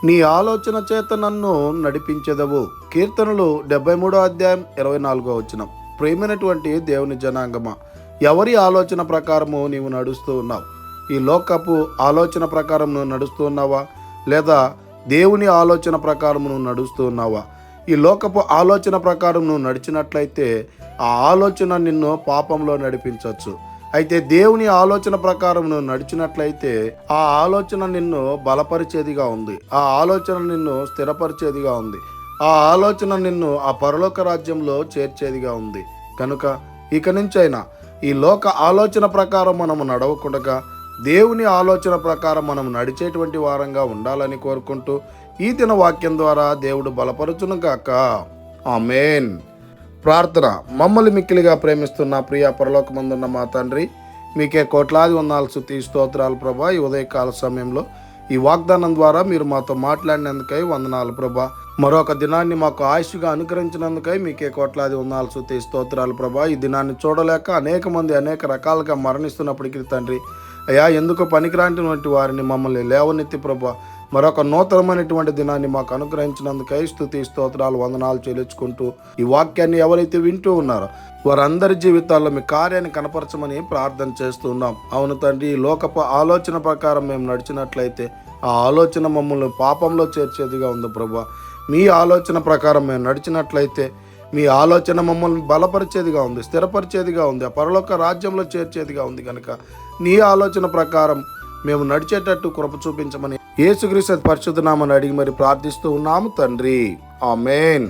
నీ ఆలోచన చేత నన్ను నడిపించెదవు. కీర్తనలు 73 అధ్యాయం 24 వచనం. ప్రియమైనటువంటి దేవుని జనాంగమా, ఎవరి ఆలోచన ప్రకారము నీవు నడుస్తూ ఉన్నావు? ఈ లోకపు ఆలోచన ప్రకారం నువ్వు నడుస్తూ ఉన్నావా, లేదా దేవుని ఆలోచన ప్రకారం నువ్వు నడుస్తూ ఉన్నావా? ఈ లోకపు ఆలోచన ప్రకారం నువ్వు నడిచినట్లయితే ఆ ఆలోచన నిన్ను పాపంలో నడిపించవచ్చు. అయితే దేవుని ఆలోచన ప్రకారం నువ్వు నడిచినట్లయితే ఆ ఆలోచన నిన్ను బలపరిచేదిగా ఉంది, ఆ ఆలోచన నిన్ను స్థిరపరిచేదిగా ఉంది, ఆ ఆలోచన నిన్ను ఆ పరలోక రాజ్యంలో చేర్చేదిగా ఉంది. కనుక ఇక నుంచైనా ఈ లోక ఆలోచన ప్రకారం మనము నడవకుండా దేవుని ఆలోచన ప్రకారం మనం నడిచేటువంటి వారంగా ఉండాలని కోరుకుంటూ ఈ దిన వాక్యం ద్వారా దేవుడు బలపరచును గాక. ఆమేన్. ప్రార్థన. మమ్మల్ని మిక్కిలిగా ప్రేమిస్తున్న ప్రియ పరలోకమందున్న మా తండ్రి, మీకే కోట్లాది వందనాలు, స్తుతి స్తోత్రాలు ప్రభా. ఈ ఉదయకాల సమయంలో ఈ వాగ్దానం ద్వారా మీరు మాతో మాట్లాడినందుకై వందనాలు ప్రభా. మరొక దినాన్ని మాకు ఆయుష్గా అనుగ్రహించినందుకై మీకే కోట్లాది వందనాలు, స్తుతి స్తోత్రాలు ప్రభా. ఈ దినాన్ని చూడలేక అనేక మంది అనేక రకాలుగా మరణిస్తున్నప్పటికీ తండ్రి, అయ్యా ఎందుకు పనికిరాంటిటువంటి వారిని మమ్మల్ని లేవనెత్తి ప్రభా మరొక నూతనమైనటువంటి దినాన్ని మాకు అనుగ్రహించినందుకై స్తుతి స్తోత్రాలు వందనాలు చెల్లించుకుంటూ ఈ వాక్యాన్ని ఎవరైతే వింటూ ఉన్నారో వారందరి జీవితాల్లో మీ కార్యాన్ని కనపరచమని ప్రార్థన చేస్తున్నాం. అవును తండ్రి, ఈ లోకపు ఆలోచన ప్రకారం మేము నడిచినట్లయితే ఆ ఆలోచన మమ్మల్ని పాపంలో చేర్చేదిగా ఉంది ప్రభా. మీ ఆలోచన ప్రకారం మేము నడిచినట్లయితే మీ ఆలోచన మమ్మల్ని బలపరిచేదిగా ఉంది, స్థిరపరిచేదిగా ఉంది, ఆ పరలోక రాజ్యంలో చేర్చేదిగా ఉంది. కనుక నీ ఆలోచన ప్రకారం మేము నడిచేటట్టు కృప చూపించమని యేసుక్రీస్తు పరిశుద్ధ నామమున అడిగి మరి ప్రార్థిస్తూ ఉన్నాము తండ్రి. ఆమేన్.